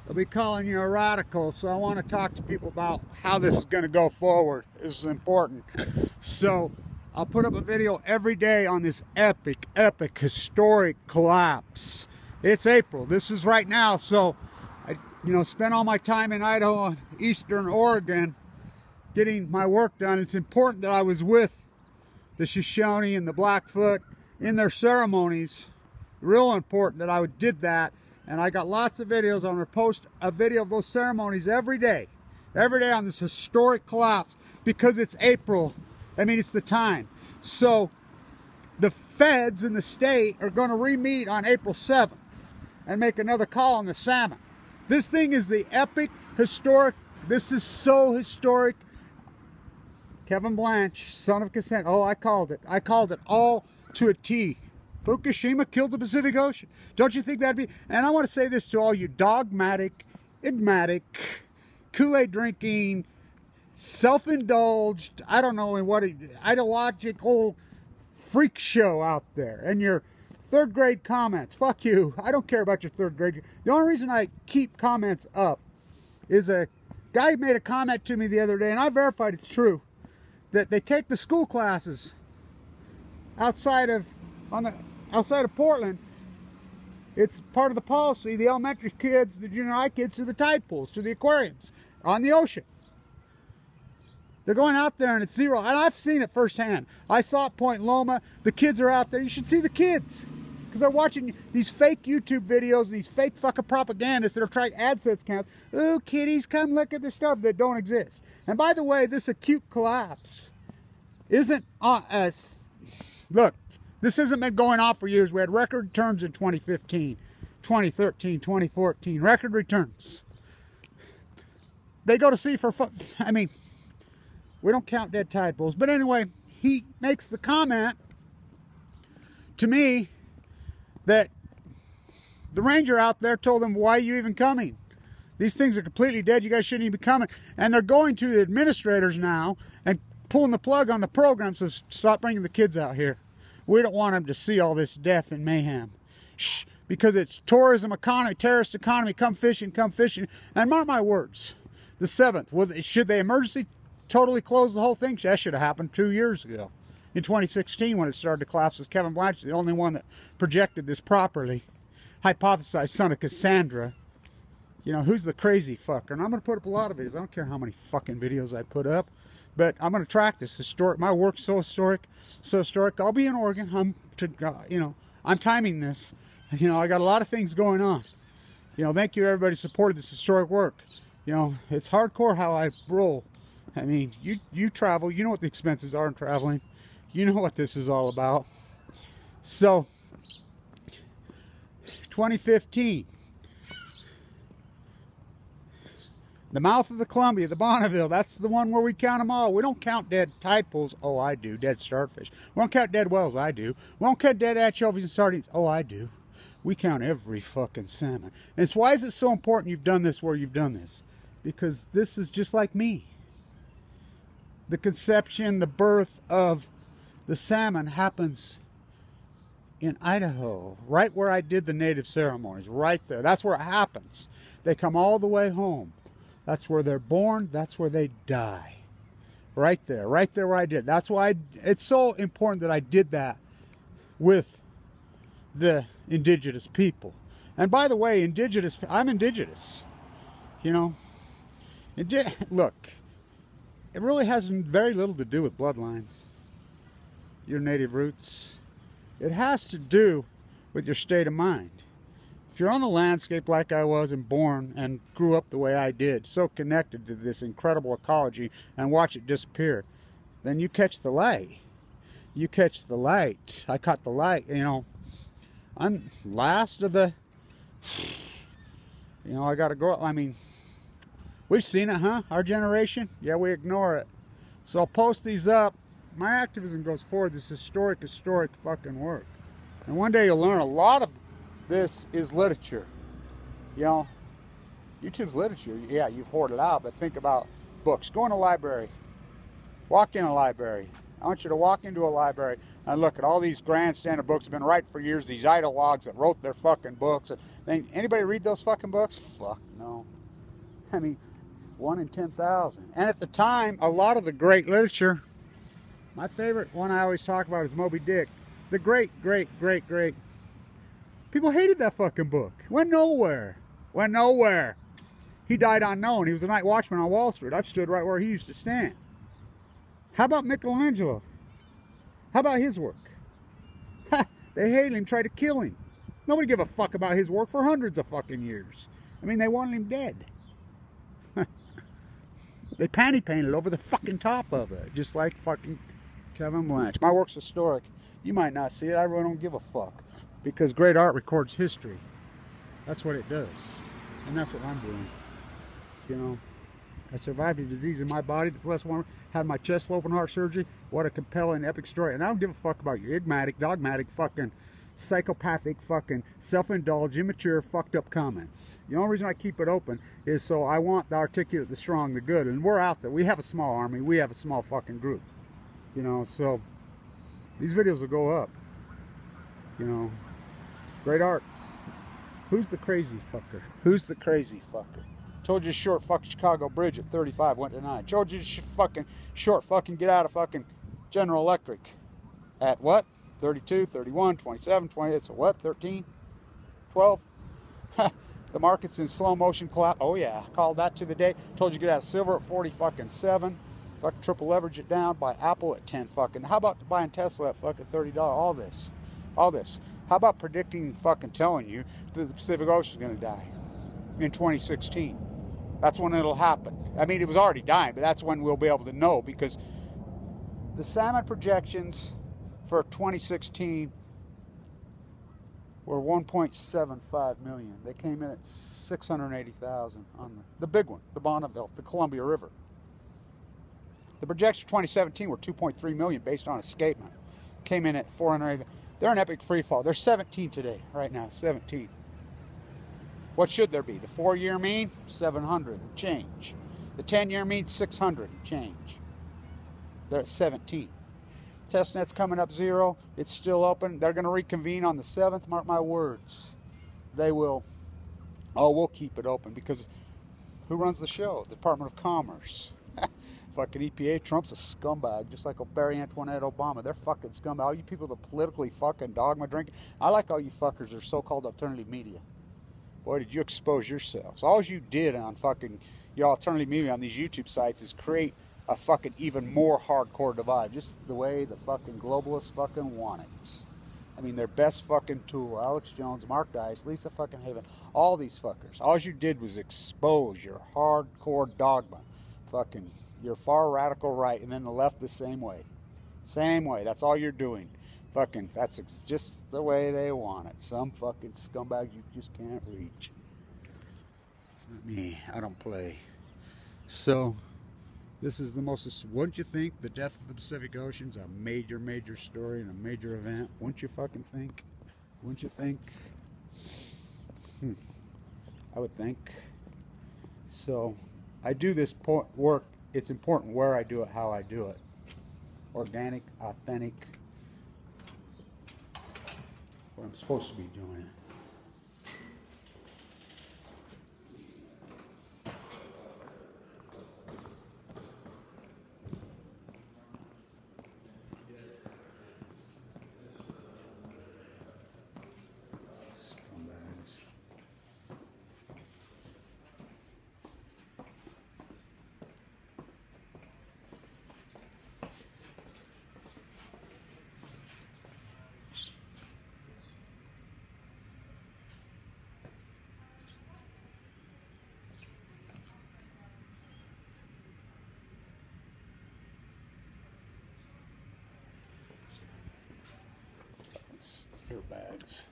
they'll be calling you a radical. So I want to talk to people about how this is going to go forward. This is important. So I'll put up a video every day on this epic historic collapse. It's April. This is right now. So I spent all my time in Idaho and Eastern Oregon getting my work done. It's important that I was with the Shoshone and the Blackfoot in their ceremonies. Real important that I did that. And I got lots of videos. I'm going to post a video of those ceremonies every day on this historic collapse, because it's April. I mean, it's the time. So the feds in the state are going to re-meet on April 7th and make another call on the salmon. This thing is the epic, historic. This is so historic. Kevin Blanch, son of consent. Oh, I called it. I called it all to a T. Fukushima killed the Pacific Ocean. Don't you think that'd be? And I want to say this to all you dogmatic, enigmatic, Kool-Aid drinking, self-indulged, I don't know what, ideological freak show out there. And your third grade comments. Fuck you. I don't care about your third grade. The only reason I keep comments up is a guy made a comment to me the other day, and I verified it's true, that they take the school classes outside of Portland. It's part of the policy. The elementary kids, the junior high kids, to the tide pools, to the aquariums, on the ocean. They're going out there and it's zero. And I've seen it firsthand. I saw it Point Loma. The kids are out there. You should see the kids, because they're watching these fake YouTube videos, these fake fucking propagandists that are trying AdSense counts. Oh, kiddies, come look at the stuff that don't exist. And by the way, this acute collapse isn't look, this hasn't been going on for years. We had record returns in 2015, 2013, 2014. Record returns. They go to sea for fun. I mean, we don't count dead tide pools. But anyway, he makes the comment to me that the ranger out there told him, why are you even coming? These things are completely dead. You guys shouldn't even be coming. And they're going to the administrators now and pulling the plug on the program, so stop bringing the kids out here. We don't want them to see all this death and mayhem. Shh, because it's tourism economy, terrorist economy, come fishing, come fishing. And mark my words, the 7th, should they emergency totally close the whole thing? That should have happened 2 years ago. In 2016 when it started to collapse, as Kevin Blanch, the only one that projected this properly. Hypothesized, son of Cassandra. You know, who's the crazy fucker? And I'm going to put up a lot of videos. I don't care how many fucking videos I put up. But I'm going to track this historic. My work's so historic, so historic. I'll be in Oregon. I'm timing this. You know, I got a lot of things going on. You know, thank you everybody who supported this historic work. You know, it's hardcore how I roll. I mean, you travel. You know what the expenses are in traveling. You know what this is all about. So, 2015. The mouth of the Columbia, the Bonneville, that's the one where we count them all. We don't count dead tide pools. Oh, I do. Dead starfish. We don't count dead whales. I do. We don't count dead anchovies and sardines. Oh, I do. We count every fucking salmon. And it's why is it so important you've done this where you've done this? Because this is just like me. The conception, the birth of the salmon happens in Idaho, right where I did the native ceremonies, right there. That's where it happens. They come all the way home. That's where they're born. That's where they die. Right there where I did. That's why it's so important that I did that with the indigenous people. And by the way, I'm indigenous. You know, look, it really has very little to do with bloodlines, your native roots. It has to do with your state of mind. If you're on the landscape like I was and born and grew up the way I did, so connected to this incredible ecology and watch it disappear, then you catch the light. You catch the light. I caught the light, you know. I'm last of the, you know, I got to grow up. I mean, we've seen it, huh? Our generation? Yeah, we ignore it. So I'll post these up. My activism goes forward, this historic fucking work. And one day you'll learn a lot of this is literature. You know, YouTube's literature. Yeah, you've hoarded out, but think about books. Go in a library. Walk in a library. I want you to walk into a library and look at all these grandstanding books that have been writing for years, these ideologues that wrote their fucking books. And anybody read those fucking books? Fuck no. I mean, 1 in 10,000. And at the time, a lot of the great literature, my favorite one I always talk about is Moby Dick. The great. People hated that fucking book. Went nowhere. Went nowhere. He died unknown. He was a night watchman on Wall Street. I've stood right where he used to stand. How about Michelangelo? How about his work? They hated him, tried to kill him. Nobody gave a fuck about his work for hundreds of fucking years. I mean, they wanted him dead. They panty painted over the fucking top of it, just like fucking Kevin Blanch. My work's historic. You might not see it. I really don't give a fuck. Because great art records history. That's what it does. And that's what I'm doing. You know, I survived a disease in my body that's less warm, had my chest open heart surgery. What a compelling, epic story. And I don't give a fuck about your enigmatic, dogmatic, fucking psychopathic, fucking self-indulged, immature, fucked up comments. The only reason I keep it open is so I want the articulate, the strong, the good. And we're out there. We have a small army. We have a small fucking group. You know, so these videos will go up. You know, great art. Who's the crazy fucker? Who's the crazy fucker? Told you to short fucking Chicago Bridge at 35, went to 9. Told you to fucking short fucking get out of fucking General Electric at what? 32, 31, 27, 28, so what? 13, 12? The market's in slow motion collapse. Oh yeah, called that to the day. Told you to get out of silver at 40 fucking 7. Fucking triple leverage it down, buy Apple at 10 fucking. How about buying Tesla at fucking $30? All this. How about predicting, fucking telling you that the Pacific Ocean's gonna die in 2016? That's when it'll happen. I mean, it was already dying, but that's when we'll be able to know, because the salmon projections for 2016 were 1.75 million. They came in at 680,000 on the big one, the Bonneville, the Columbia River. The projections for 2017 were 2.3 million based on escapement. Came in at 480. They're an epic free fall. They're 17 today, right now, 17. What should there be? The 4-year mean, 700 change. The 10-year mean, 600 change. They're at 17. Testnet's coming up 0. It's still open. They're going to reconvene on the 7th. Mark my words. They will. Oh, we'll keep it open, because who runs the show? The Department of Commerce. Fucking EPA. Trump's a scumbag, just like Barry Antoinette Obama. They're fucking scumbag. All you people that politically fucking dogma drinking. I like all you fuckers that are so-called alternative media. Boy, did you expose yourselves. All you did on fucking your alternative media on these YouTube sites is create a fucking even more hardcore divide, just the way the fucking globalists fucking want it. I mean, their best fucking tool, Alex Jones, Mark Dice, Lisa fucking Haven, all these fuckers. All you did was expose your hardcore dogma. Fucking your far radical right, and then the left the same way. Same way. That's all you're doing. Fucking, that's just the way they want it. Some fucking scumbags you just can't reach. Not me. I don't play. So, this is the most, wouldn't you think the death of the Pacific Ocean's a major, major story and a major event? Wouldn't you fucking think? Wouldn't you think? I would think. So, I do this work. It's important where I do it, how I do it. Organic, authentic. Where I'm supposed to be doing it. Scumbags. Airbags.